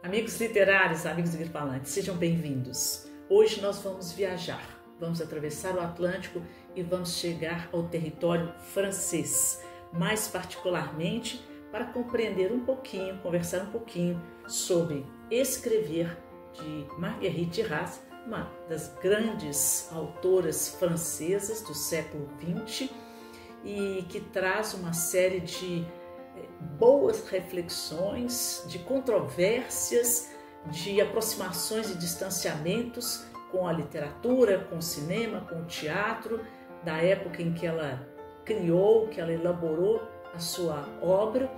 Amigos literários, amigos grifalantes, sejam bem-vindos. Hoje nós vamos viajar, vamos atravessar o Atlântico e vamos chegar ao território francês, mais particularmente para compreender um pouquinho, conversar um pouquinho sobre Escrever, de Marguerite Duras, uma das grandes autoras francesas do século XX e que traz uma série de boas reflexões, de controvérsias, de aproximações e distanciamentos com a literatura, com o cinema, com o teatro, da época em que ela criou, que ela elaborou a sua obra.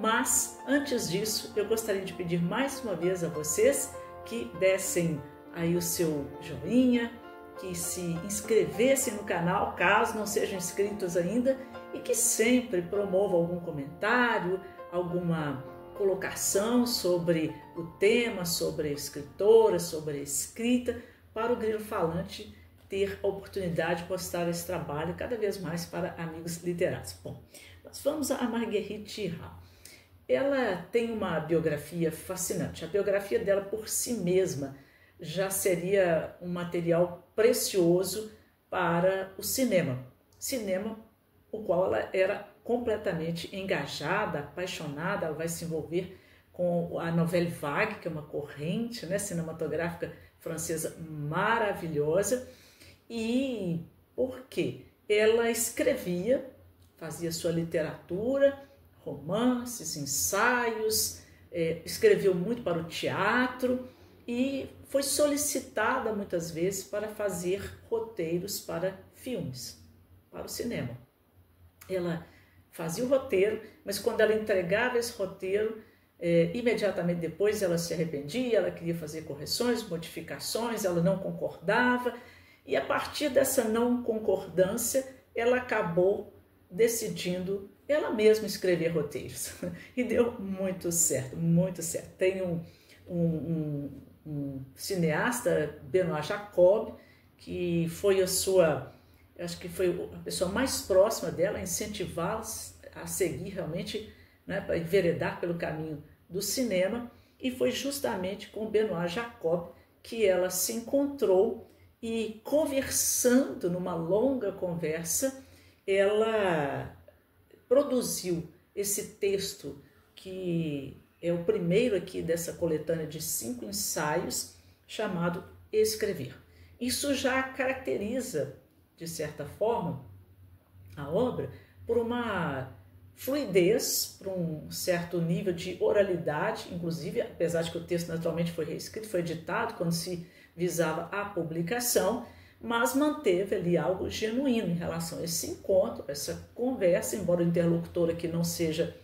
Mas, antes disso, eu gostaria de pedir mais uma vez a vocês que dessem aí o seu joinha, que se inscrevessem no canal, caso não sejam inscritos ainda, e que sempre promovam algum comentário, alguma colocação sobre o tema, sobre a escritora, sobre a escrita, para o Grilo Falante ter a oportunidade de postar esse trabalho cada vez mais para amigos literários. Bom, nós vamos a Marguerite Duras. Ela tem uma biografia fascinante. A biografia dela por si mesma já seria um material precioso para o cinema. Cinema o qual ela era completamente engajada, apaixonada. Ela vai se envolver com a Nouvelle Vague, que é uma corrente, né, cinematográfica francesa maravilhosa. E por quê? Ela escrevia, fazia sua literatura, romances, ensaios, escreveu muito para o teatro e foi solicitada muitas vezes para fazer roteiros para filmes, para o cinema. Ela fazia o roteiro, mas quando ela entregava esse roteiro, imediatamente depois ela se arrependia, ela queria fazer correções, modificações, ela não concordava, e a partir dessa não concordância, ela acabou decidindo ela mesma escrever roteiros. E deu muito certo, muito certo. Tem um cineasta, Benoît Jacob, que foi acho que foi a pessoa mais próxima dela a incentivá-la a seguir realmente, né, para enveredar pelo caminho do cinema, e foi justamente com Benoît Jacob que ela se encontrou e, conversando numa longa conversa, ela produziu esse texto que é o primeiro aqui dessa coletânea de 5 ensaios, chamado Escrever. Isso já caracteriza, de certa forma, a obra por uma fluidez, por um certo nível de oralidade, inclusive, apesar de que o texto naturalmente foi reescrito, foi editado quando se visava a publicação, mas manteve ali algo genuíno em relação a esse encontro, essa conversa, embora o interlocutor aqui não seja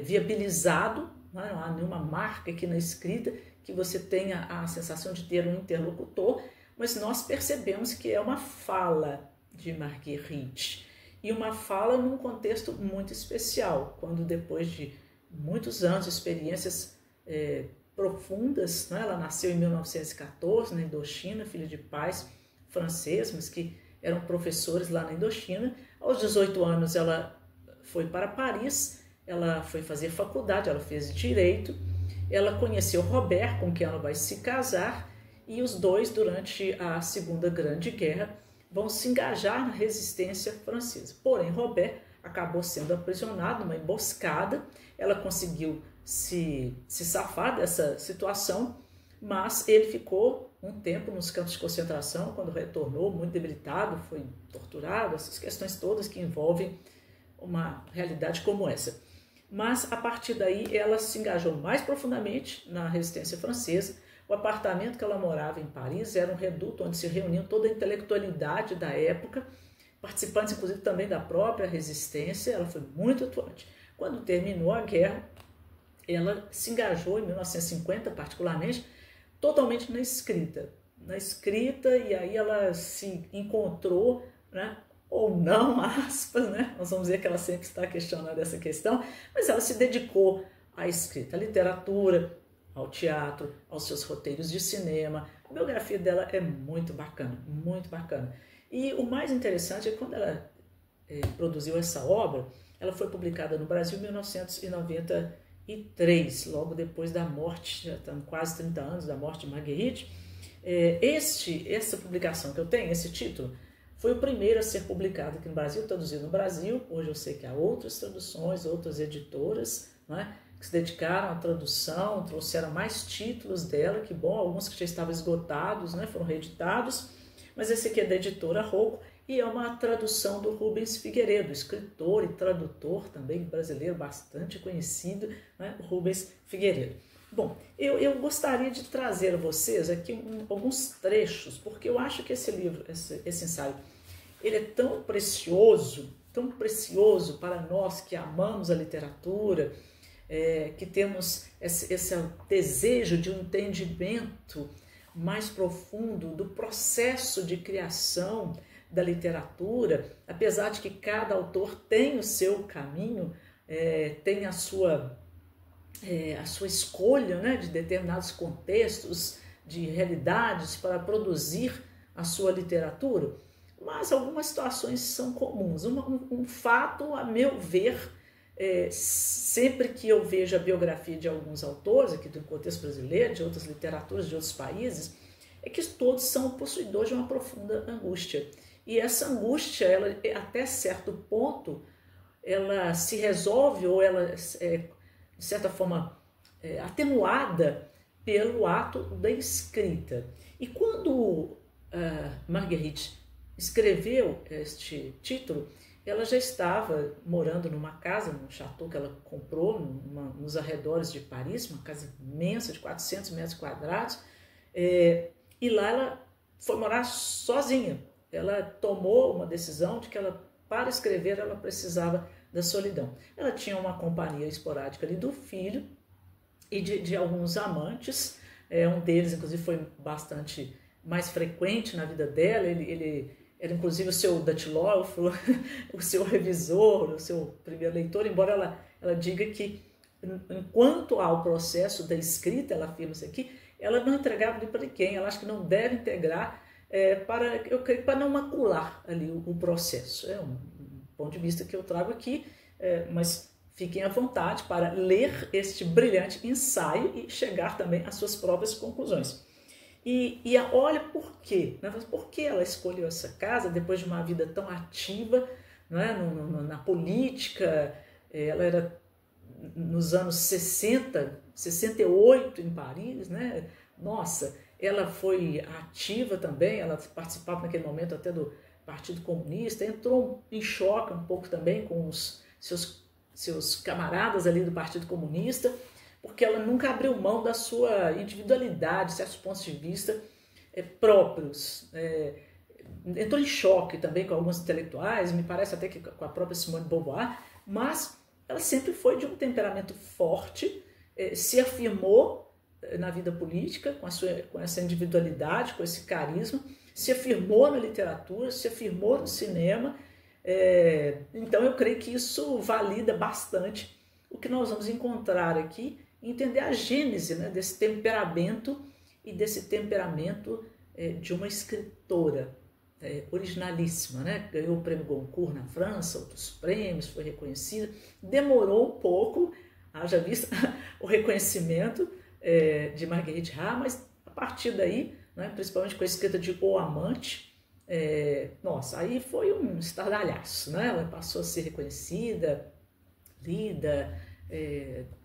viabilizado, não há nenhuma marca aqui na escrita que você tenha a sensação de ter um interlocutor, mas nós percebemos que é uma fala de Marguerite, e uma fala num contexto muito especial, quando depois de muitos anos de experiências profundas, né, ela nasceu em 1914 na Indochina, filha de pais franceses, mas que eram professores lá na Indochina. Aos 18 anos ela foi para Paris, ela foi fazer faculdade, ela fez Direito, ela conheceu Robert, com quem ela vai se casar, e os dois, durante a Segunda Grande Guerra, vão se engajar na resistência francesa. Porém, Robert acabou sendo aprisionado numa emboscada. Ela conseguiu se safar dessa situação, mas ele ficou um tempo nos campos de concentração. Quando retornou, muito debilitado, foi torturado, essas questões todas que envolvem uma realidade como essa. Mas, a partir daí, ela se engajou mais profundamente na resistência francesa. O apartamento que ela morava em Paris era um reduto onde se reuniam toda a intelectualidade da época, participantes inclusive também da própria resistência. Ela foi muito atuante. Quando terminou a guerra, ela se engajou, em 1950 particularmente, totalmente na escrita. E aí ela se encontrou, né, ou não, aspas, né? Nós vamos ver que ela sempre está questionando essa questão, mas ela se dedicou à escrita, à literatura, ao teatro, aos seus roteiros de cinema. A biografia dela é muito bacana, muito bacana. E o mais interessante é que quando ela produziu essa obra, ela foi publicada no Brasil em 1991. 1933, logo depois da morte, já estão quase 30 anos da morte de Marguerite. Essa publicação que eu tenho, esse título, foi o primeiro a ser publicado aqui no Brasil, traduzido no Brasil. Hoje eu sei que há outras traduções, outras editoras, né, que se dedicaram à tradução, trouxeram mais títulos dela, que bom, alguns que já estavam esgotados, né, foram reeditados, mas esse aqui é da editora Rocco e é uma tradução do Rubens Figueiredo, escritor e tradutor também brasileiro, bastante conhecido, né, Rubens Figueiredo. Bom, eu gostaria de trazer a vocês aqui alguns trechos, porque eu acho que esse livro, esse ensaio, ele é tão precioso para nós que amamos a literatura, que temos esse desejo de um entendimento mais profundo do processo de criação da literatura, apesar de que cada autor tem o seu caminho, tem a sua escolha, né, de determinados contextos, de realidades para produzir a sua literatura, mas algumas situações são comuns. Um fato, a meu ver, sempre que eu vejo a biografia de alguns autores, aqui do contexto brasileiro, de outras literaturas de outros países, é que todos são possuidores de uma profunda angústia. E essa angústia, ela, até certo ponto, ela se resolve ou ela de certa forma, atenuada pelo ato da escrita. E quando Marguerite escreveu este título, ela já estava morando numa casa, num chateau que ela comprou nos arredores de Paris, uma casa imensa de 400 metros quadrados, e lá ela foi morar sozinha. Ela tomou uma decisão de que para escrever ela precisava da solidão. Ela tinha uma companhia esporádica ali do filho e de alguns amantes, um deles inclusive foi bastante mais frequente na vida dela, ele era inclusive o seu datilógrafo, o seu revisor, o seu primeiro leitor, embora ela diga que enquanto há o processo da escrita, ela afirma isso aqui, ela não entregava para ninguém, ela acha que não deve integrar, para não macular ali o processo. É um ponto de vista que eu trago aqui, mas fiquem à vontade para ler este brilhante ensaio e chegar também às suas próprias conclusões. E olha por quê, né? Por que ela escolheu essa casa depois de uma vida tão ativa, né? Na política. Ela era nos anos 60, 68 em Paris, né? Nossa, ela foi ativa também, ela participava naquele momento até do Partido Comunista, entrou em choque um pouco também com os seus camaradas ali do Partido Comunista, porque ela nunca abriu mão da sua individualidade, certos pontos de vista próprios. Entrou em choque também com alguns intelectuais, me parece até que com a própria Simone de Beauvoir, mas ela sempre foi de um temperamento forte, se afirmou na vida política com essa individualidade, com esse carisma, se afirmou na literatura, se afirmou no cinema. Então eu creio que isso valida bastante o que nós vamos encontrar aqui, entender a gênese, né, desse temperamento e desse temperamento de uma escritora originalíssima, né? Ganhou o prêmio Goncourt na França, outros prêmios, foi reconhecida, demorou um pouco, haja visto o reconhecimento de Marguerite Duras, mas a partir daí, né, principalmente com a escrita de O Amante, nossa, aí foi um estardalhaço, né? Ela passou a ser reconhecida, lida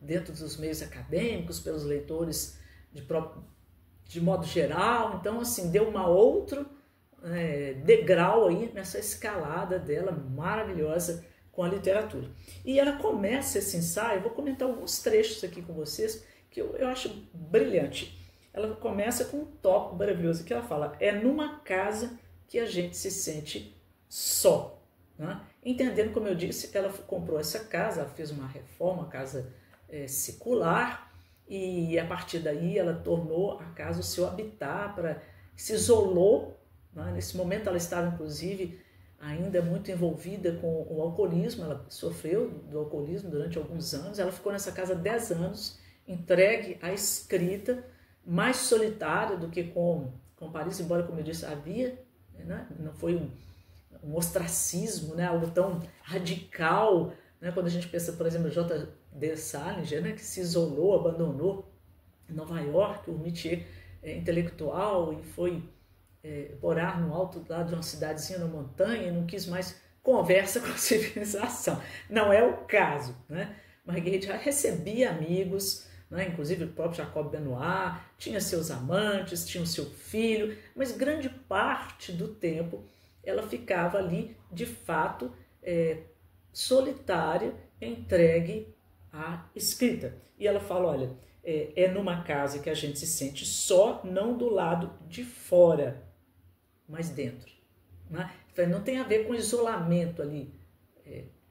dentro dos meios acadêmicos, pelos leitores de modo geral. Então, assim, deu uma outro degrau aí nessa escalada dela maravilhosa com a literatura. E ela começa esse ensaio, eu vou comentar alguns trechos aqui com vocês, que eu acho brilhante. Ela começa com um tópico maravilhoso, que ela fala, numa casa que a gente se sente só. Né? Entendendo, como eu disse, ela comprou essa casa, ela fez uma reforma, uma casa secular, e a partir daí ela tornou a casa o seu habitat, se isolou. Né? Nesse momento ela estava, inclusive, ainda muito envolvida com o alcoolismo, ela sofreu do alcoolismo durante alguns anos, ela ficou nessa casa 10 anos, entregue à escrita, mais solitária do que com Paris, embora, como eu disse, havia, né? Não foi um ostracismo, né? Algo tão radical, né? Quando a gente pensa, por exemplo, de Salinger, né, que se isolou, abandonou Nova York, o métier intelectual, e foi morar no alto lá de uma cidadezinha na montanha, e não quis mais conversa com a civilização. Não é o caso, né? Marguerite já recebia amigos, né? Inclusive o próprio Jacob Benoist, tinha seus amantes, tinha o seu filho, mas grande parte do tempo ela ficava ali, de fato, solitária, entregue à escrita. E ela fala, olha, é numa casa que a gente se sente só, não do lado de fora, mas dentro. Né? Não tem a ver com isolamento ali,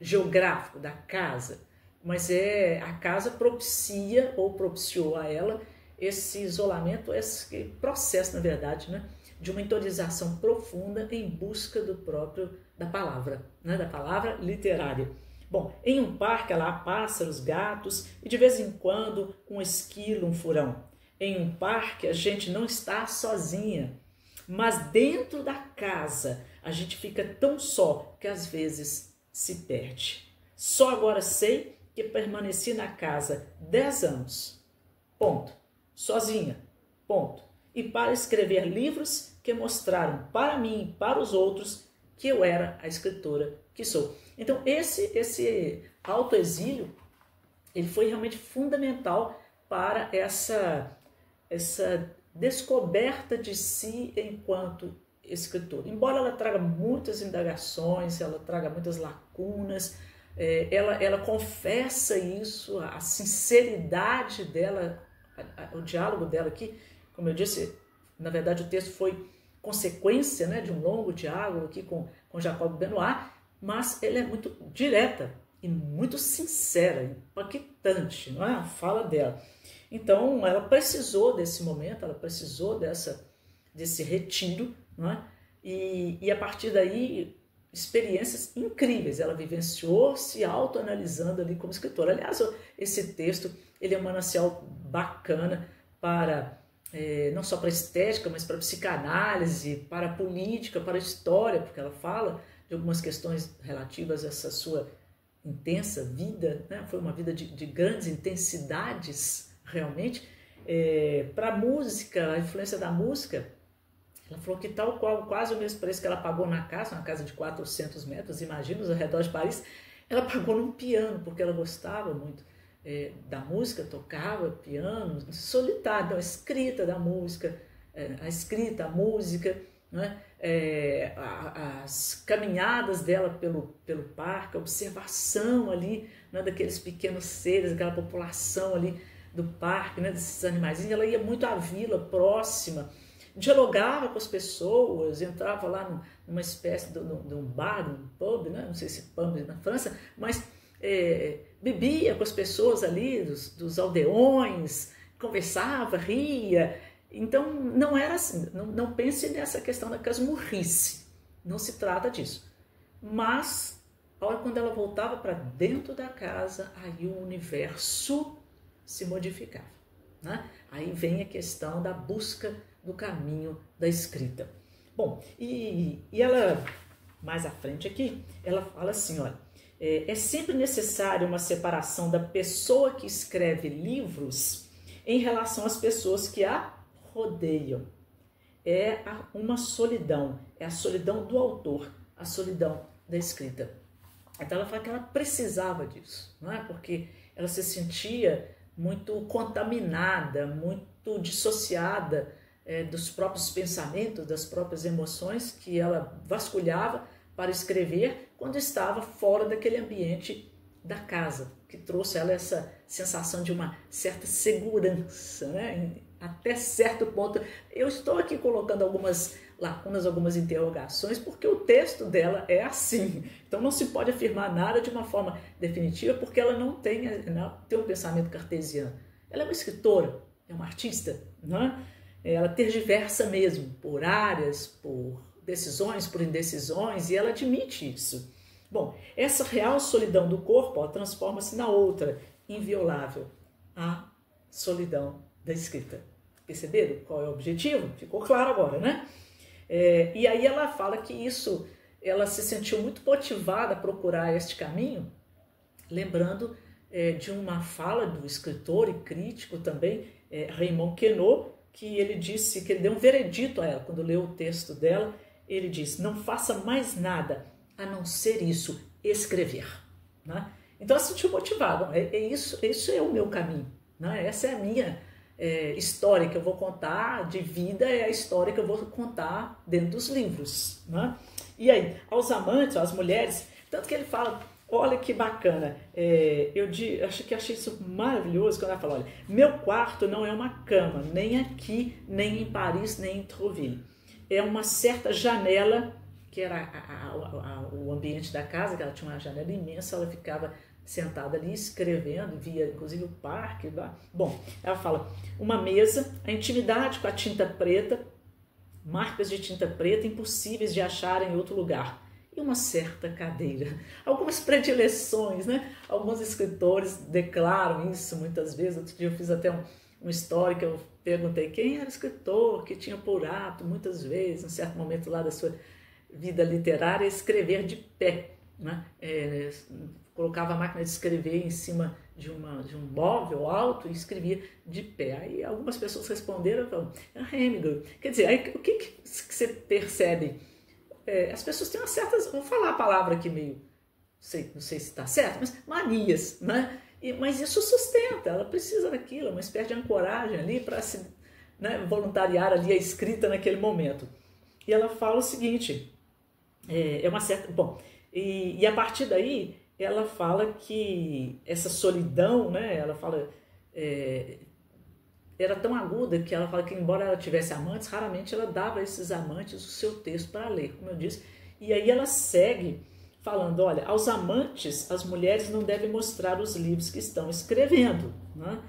geográfico da casa, mas a casa propicia ou propiciou a ela esse isolamento, esse processo, na verdade, né, de uma interiorização profunda em busca da palavra, né, da palavra literária. Bom, em um parque lá há pássaros, gatos e de vez em quando um esquilo, um furão. Em um parque a gente não está sozinha, mas dentro da casa a gente fica tão só que às vezes se perde. Só agora sei que permaneci na casa 10 anos, ponto, sozinha, ponto, e para escrever livros que mostraram para mim e para os outros que eu era a escritora que sou. Então esse autoexílio, ele foi realmente fundamental para essa descoberta de si enquanto escritor. Embora ela traga muitas indagações, ela traga muitas lacunas, ela confessa isso, a sinceridade dela, o diálogo dela aqui, como eu disse, na verdade o texto foi consequência, né, de um longo diálogo aqui com Jacob Benoist, mas ele é muito direta e muito sincera, impactante, não é? A fala dela. Então ela precisou desse momento, ela precisou desse retiro, não é? E a partir daí experiências incríveis, ela vivenciou se autoanalisando ali como escritora. Aliás, esse texto ele é um manancial bacana para não só para estética, mas para psicanálise, para a política, para a história, porque ela fala de algumas questões relativas a essa sua intensa vida, né? Foi uma vida de grandes intensidades, realmente. Para a música, a influência da música, ela falou que tal qual, quase o mesmo preço que ela pagou na casa, uma casa de 400 metros, imagina, ao redor de Paris, ela pagou num piano, porque ela gostava muito da música, tocava piano, solitário, então a escrita da música, a escrita, a música, né? As caminhadas dela pelo parque, a observação ali, né, daqueles pequenos seres, aquela população ali do parque, né, desses animaizinhos. Ela ia muito à vila próxima, dialogava com as pessoas, entrava lá numa espécie de um bar, um pub, né? Não sei se pub na França, mas bebia com as pessoas ali, dos aldeões, conversava, ria. Então não era assim, não pense nessa questão da casmurrice, não se trata disso. Mas a hora quando ela voltava para dentro da casa, aí o universo se modificava, né? Aí vem a questão da busca do caminho da escrita. Bom, e ela, mais à frente aqui, ela fala assim, olha, é sempre necessário uma separação da pessoa que escreve livros em relação às pessoas que a rodeiam. Uma solidão, é a solidão do autor, a solidão da escrita. Então ela fala que ela precisava disso, não é? Porque ela se sentia muito contaminada, muito dissociada dos próprios pensamentos, das próprias emoções que ela vasculhava para escrever quando estava fora daquele ambiente da casa, que trouxe a ela essa sensação de uma certa segurança, né? Até certo ponto. Eu estou aqui colocando algumas lacunas, algumas interrogações, porque o texto dela é assim. Então não se pode afirmar nada de uma forma definitiva, porque ela não tem um pensamento cartesiano. Ela é uma escritora, é uma artista, né? Ela tergiversa mesmo, por áreas, por decisões, por indecisões, e ela admite isso. Bom, essa real solidão do corpo transforma-se na outra, inviolável, a solidão da escrita. Perceberam qual é o objetivo? Ficou claro agora, né? E aí ela fala que isso, ela se sentiu muito motivada a procurar este caminho, lembrando de uma fala do escritor e crítico também, Raymond Queneau, que ele disse que ele deu um veredito a ela, quando leu o texto dela, ele disse: não faça mais nada a não ser isso, escrever. Né? Então ela se sentiu motivada, isso é o meu caminho, né? Essa é a minha história que eu vou contar de vida, é a história que eu vou contar dentro dos livros. Né? E aí, aos amantes, às mulheres, tanto que ele fala, olha que bacana, achei isso maravilhoso quando ela fala, olha, meu quarto não é uma cama, nem aqui, nem em Paris, nem em Trouville. É uma certa janela, que era o ambiente da casa, que ela tinha uma janela imensa, ela ficava sentada ali escrevendo, via inclusive o parque. Bom, ela fala, uma mesa, a intimidade com a tinta preta, marcas de tinta preta impossíveis de achar em outro lugar, e uma certa cadeira. Algumas predileções, né? Alguns escritores declaram isso muitas vezes. Outro dia eu fiz até uma história que eu perguntei quem era o escritor que tinha por hábito, muitas vezes, em certo momento lá da sua vida literária, escrever de pé. Né? Colocava a máquina de escrever em cima de um móvel alto e escrevia de pé. Aí algumas pessoas responderam, falaram, Hemingway. Quer dizer, aí, o que você percebe? As pessoas têm umas certas, vou falar a palavra aqui meio, não sei se está certo, mas manias, né? Mas isso sustenta, ela precisa daquilo, uma espécie de ancoragem ali para se voluntariar ali a escrita naquele momento. E ela fala o seguinte, uma certa... Bom, e a partir daí ela fala que essa solidão, né? Ela fala... era tão aguda que ela fala que, embora ela tivesse amantes, raramente ela dava a esses amantes o seu texto para ler, como eu disse. E aí ela segue falando, olha, aos amantes, as mulheres não devem mostrar os livros que estão escrevendo, né?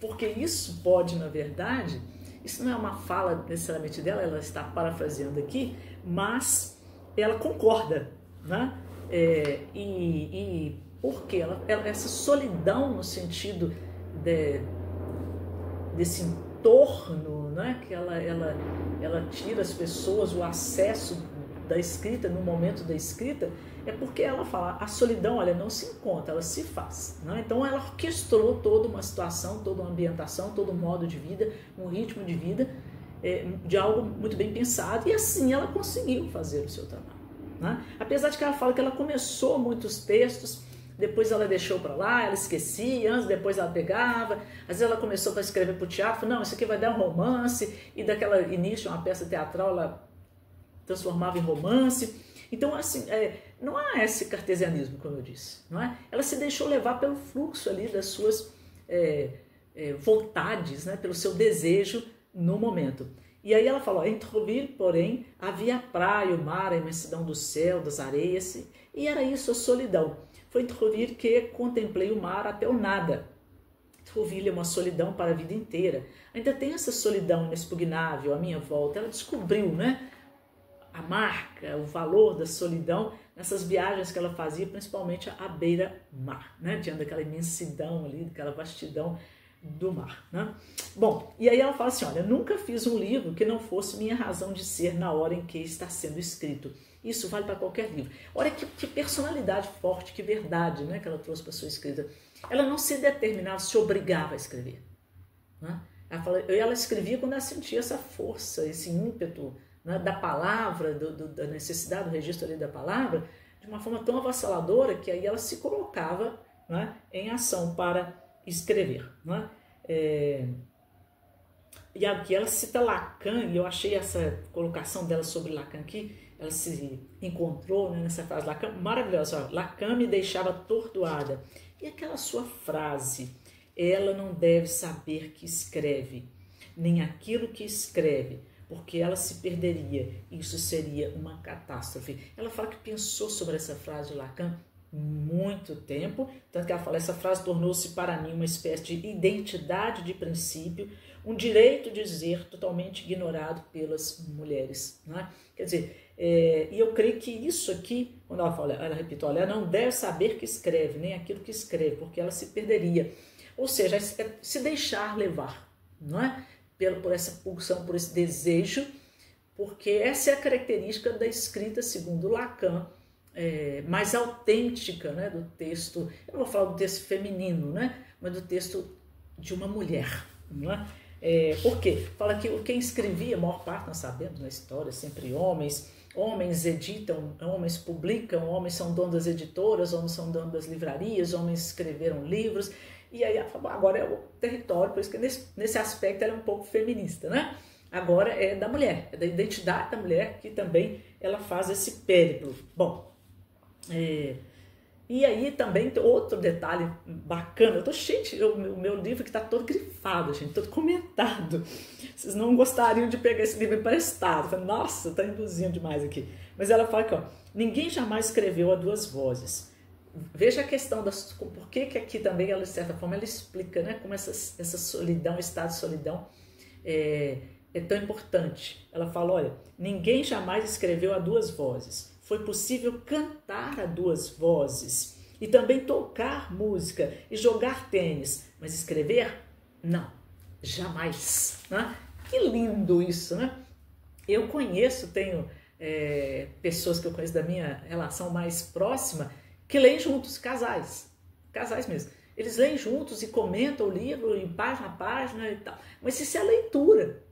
Porque isso pode, na verdade, isso não é uma fala necessariamente dela, ela está parafraseando aqui, mas ela concorda, né? E por quê? Essa solidão no sentido desse entorno, né? Que ela tira as pessoas o acesso da escrita, no momento da escrita, é porque ela fala, a solidão, olha, não se encontra, ela se faz. Né? Então ela orquestrou toda uma situação, toda uma ambientação, todo um modo de vida, um ritmo de vida, de algo muito bem pensado, e assim ela conseguiu fazer o seu trabalho. Né? Apesar de que ela fala que ela começou muitos textos, depois ela deixou para lá, ela esquecia, antes, depois ela pegava, às vezes ela começou para escrever para o teatro, não, isso aqui vai dar um romance, e daquela início, uma peça teatral, ela transformava em romance. Então, assim, não há esse cartesianismo, como eu disse, não é? Ela se deixou levar pelo fluxo ali das suas vontades, né? Pelo seu desejo no momento. E aí ela falou, em Trouville, porém, havia a praia, o mar, a imensidão do céu, das areias, e era isso a solidão. Foi em Trouville que contemplei o mar até o nada. Trouville é uma solidão para a vida inteira. Ainda tem essa solidão inexpugnável à minha volta. Ela descobriu, né? A marca, o valor da solidão nessas viagens que ela fazia, principalmente à beira-mar, né? Diante daquela imensidão ali, daquela vastidão do mar, né? Bom, e aí ela fala assim, olha, nunca fiz um livro que não fosse minha razão de ser na hora em que está sendo escrito. Isso vale para qualquer livro. Olha que personalidade forte, que verdade, né, que ela trouxe para a sua escrita. Ela não se determinava, se obrigava a escrever. Né? Ela escrevia quando ela sentia essa força, esse ímpeto, né, da palavra, da necessidade do registro ali da palavra, de uma forma tão avassaladora que aí ela se colocava, né, em ação para escrever. Né? E aqui ela cita Lacan, e eu achei essa colocação dela sobre Lacan aqui, ela se encontrou, né, nessa frase Lacan, maravilhosa. Lacan me deixava atordoada. E aquela sua frase, ela não deve saber que escreve, nem aquilo que escreve, porque ela se perderia, isso seria uma catástrofe. Ela fala que pensou sobre essa frase de Lacan muito tempo, tanto que ela fala, essa frase tornou-se para mim uma espécie de identidade de princípio, um direito de dizer totalmente ignorado pelas mulheres. Né? Quer dizer, e eu creio que isso aqui, quando ela fala, ela repete, olha, ela não deve saber que escreve, nem aquilo que escreve, porque ela se perderia. Ou seja, se deixar levar, não é? Por essa pulsão, por esse desejo, porque essa é a característica da escrita, segundo Lacan, mais autêntica, né, do texto. Eu não vou falar do texto feminino, né, mas do texto de uma mulher. Não é? Por quê? Fala que quem escrevia, a maior parte nós sabemos na história, sempre homens. Homens editam, homens publicam, homens são donos das editoras, homens são donos das livrarias, homens escreveram livros. E aí agora é o território, por isso que nesse aspecto ela é um pouco feminista, né? Agora é da mulher, é da identidade da mulher que também ela faz esse périplo. Bom, e aí também tem outro detalhe bacana, eu tô cheio de, o meu livro que está todo grifado, gente, todo comentado. Vocês não gostariam de pegar esse livro emprestado. Falei, nossa, tá induzindo demais aqui. Mas ela fala que, ó, ninguém jamais escreveu a duas vozes. Veja a questão por que aqui também ela, de certa forma, ela explica, né, como essa solidão, estado de solidão é tão importante. Ela fala, olha, ninguém jamais escreveu a duas vozes. Foi possível cantar a duas vozes e também tocar música e jogar tênis, mas escrever? Não, jamais. Né? Que lindo isso, né? Eu conheço, tenho pessoas que eu conheço da minha relação mais próxima que leem juntos, casais mesmo. Eles leem juntos e comentam o livro em página a página e tal. Mas isso é leitura,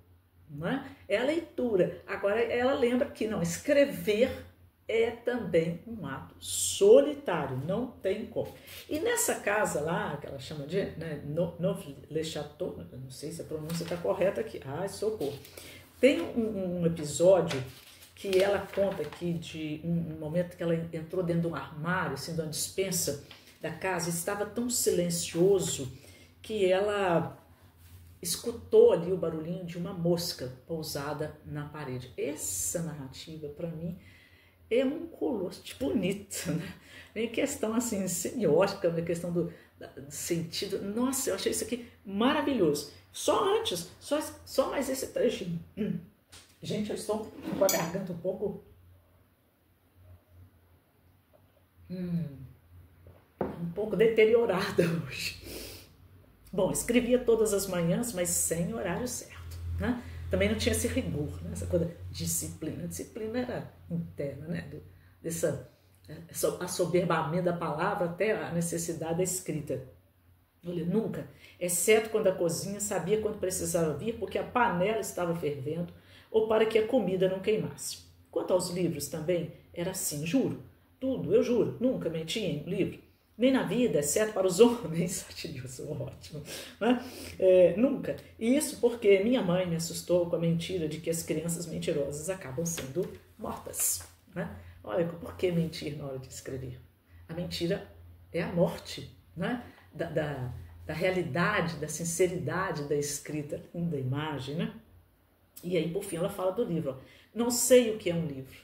não é? É a leitura. Agora ela lembra que não, escrever é também um ato solitário, não tem como. E nessa casa lá, que ela chama de Neuville-le-Château, não sei se a pronúncia está correta aqui, socorro. Tem um episódio que ela conta aqui de um momento que ela entrou dentro de um armário, assim, de uma despensa da casa, estava tão silencioso que ela escutou ali o barulhinho de uma mosca pousada na parede. Essa narrativa, para mim, é um colosso bonito, né? Em questão assim, semiótica, na questão do sentido. Nossa, eu achei isso aqui maravilhoso. Só antes, só mais esse trechinho. Gente, eu estou com a garganta um pouco deteriorada hoje. Bom, escrevia todas as manhãs, mas sem horário certo, né? Também não tinha esse rigor, né? Essa coisa disciplina. A disciplina era interna, né? Desse assoberbamento da palavra até a necessidade da escrita. Olha, nunca, exceto quando a cozinha sabia quando precisava vir, porque a panela estava fervendo, ou para que a comida não queimasse. Quanto aos livros também, era assim, juro. Tudo, eu juro, nunca menti em livro. Nem na vida, exceto para os homens. Isso é ótimo. Né? Nunca. E isso porque minha mãe me assustou com a mentira de que as crianças mentirosas acabam sendo mortas. Né? Olha, por que mentir na hora de escrever? A mentira é a morte, né? Da realidade, da sinceridade da escrita, da imagem. Né? E aí, por fim, ela fala do livro. Ó. Não sei o que é um livro.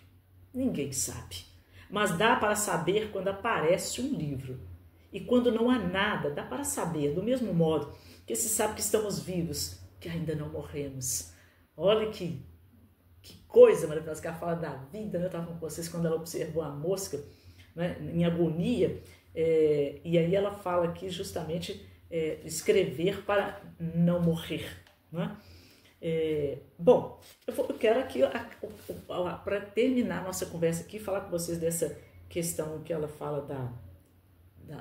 Ninguém sabe. Mas dá para saber quando aparece um livro. E quando não há nada, dá para saber, do mesmo modo que se sabe que estamos vivos, que ainda não morremos. Olha que coisa maravilhosa que ela fala da vida, né? Eu estava com vocês quando ela observou a mosca, né, em agonia, e aí ela fala aqui justamente escrever para não morrer. Né? Bom, eu quero aqui, para terminar nossa conversa aqui, falar com vocês dessa questão que ela fala da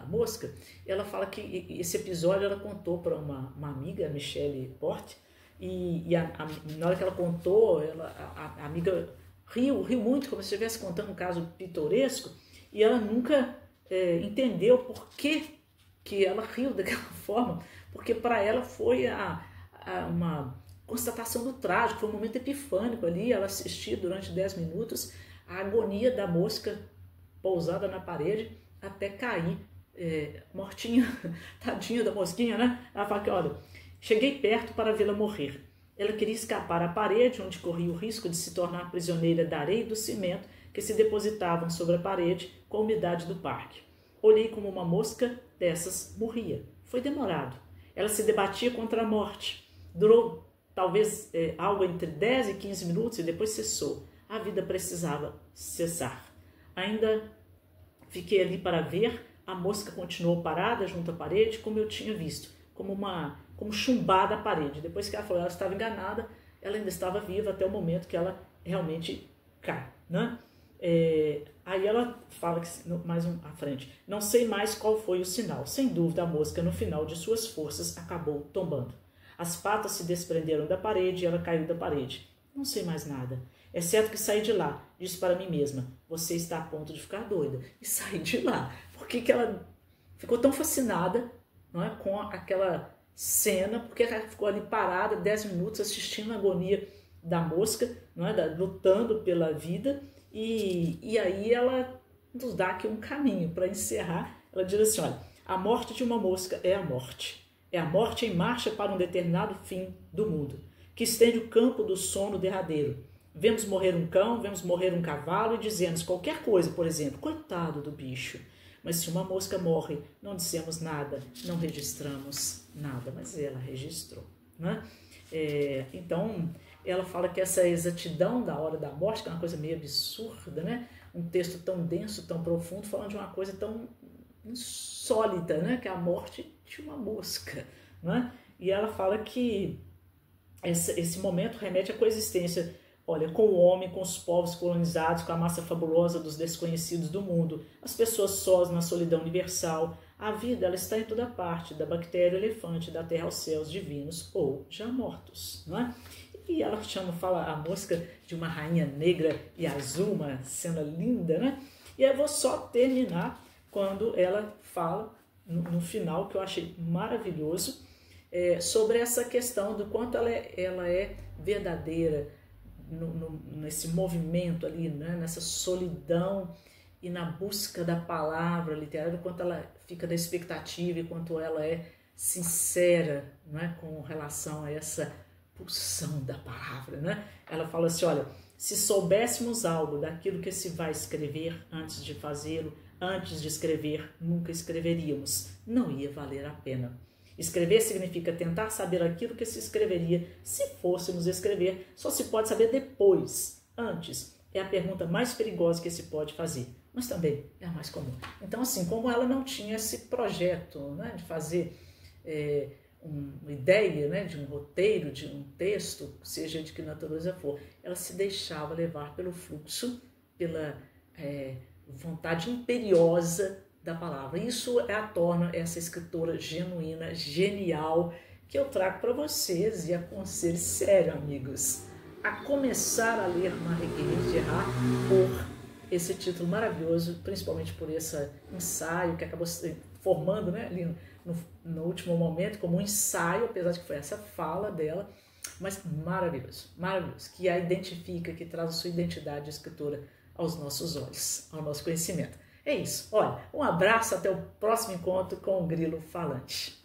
mosca. Ela fala que esse episódio ela contou para uma amiga, Michelle Porte, e na hora que ela contou, a amiga riu muito, como se estivesse contando um caso pitoresco, e ela nunca entendeu por que ela riu daquela forma, porque para ela foi uma constatação do trágico, foi um momento epifânico ali, ela assistia durante 10 minutos a agonia da mosca pousada na parede até cair, mortinha, tadinha da mosquinha, né? Ela fala que, olha, cheguei perto para vê-la morrer. Ela queria escapar à parede, onde corria o risco de se tornar prisioneira da areia e do cimento que se depositavam sobre a parede com a umidade do parque. Olhei como uma mosca dessas morria. Foi demorado. Ela se debatia contra a morte. Durou talvez algo entre 10 e 15 minutos e depois cessou. A vida precisava cessar. Ainda fiquei ali para ver. A mosca continuou parada junto à parede, como eu tinha visto, como chumbada à parede. Depois que ela falou, ela estava enganada, ela ainda estava viva até o momento que ela realmente cai. Né? Aí ela fala que, mais à frente, não sei mais qual foi o sinal. Sem dúvida a mosca no final de suas forças acabou tombando. As patas se desprenderam da parede e ela caiu da parede. Não sei mais nada. É certo que saí de lá, disse para mim mesma, você está a ponto de ficar doida. E saí de lá. Por que ela ficou tão fascinada, não é, com aquela cena? Porque ela ficou ali parada 10 minutos assistindo a agonia da mosca, não é, lutando pela vida. E aí ela nos dá aqui um caminho para encerrar. Ela diz assim, olha, a morte de uma mosca é a morte. É a morte em marcha para um determinado fim do mundo, que estende o campo do sono derradeiro. Vemos morrer um cão, vemos morrer um cavalo e dizemos qualquer coisa, por exemplo, coitado do bicho. Mas se uma mosca morre, não dissemos nada, não registramos nada. Mas ela registrou, né? Então, ela fala que essa exatidão da hora da morte, que é uma coisa meio absurda, né? Um texto tão denso, tão profundo, falando de uma coisa tão insólita, né? Que é a morte de uma mosca, né? E ela fala que esse momento remete à coexistência, olha, com o homem, com os povos colonizados, com a massa fabulosa dos desconhecidos do mundo, as pessoas sós na solidão universal. A vida, ela está em toda parte, da bactéria ao elefante, da terra aos céus divinos ou já mortos, não é? E ela fala a mosca de uma rainha negra e azul, uma cena linda, né? E eu vou só terminar quando ela fala, no final, que eu achei maravilhoso, sobre essa questão do quanto ela é verdadeira nesse movimento ali, né? Nessa solidão e na busca da palavra literária, o quanto ela fica da expectativa e quanto ela é sincera, né? Com relação a essa pulsão da palavra, né? Ela fala assim, olha, se soubéssemos algo daquilo que se vai escrever antes de fazê-lo, antes de escrever, nunca escreveríamos. Não ia valer a pena. Escrever significa tentar saber aquilo que se escreveria se fôssemos escrever. Só se pode saber depois. Antes é a pergunta mais perigosa que se pode fazer, mas também é a mais comum. Então, assim, como ela não tinha esse projeto, né, de fazer uma ideia, né, de um roteiro, de um texto, seja de que natureza for, ela se deixava levar pelo fluxo, pela vontade imperiosa da palavra. Isso a torna essa escritora genuína, genial, que eu trago para vocês e aconselho, sério, amigos, a começar a ler Marie-Guerre Gerard por esse título maravilhoso, principalmente por esse ensaio que acabou se formando, né, ali no último momento como um ensaio, apesar de que foi essa fala dela, mas maravilhoso, maravilhoso, que a identifica, que traz a sua identidade de escritora aos nossos olhos, ao nosso conhecimento. É isso, olha, um abraço, até o próximo encontro com o Grilo Falante.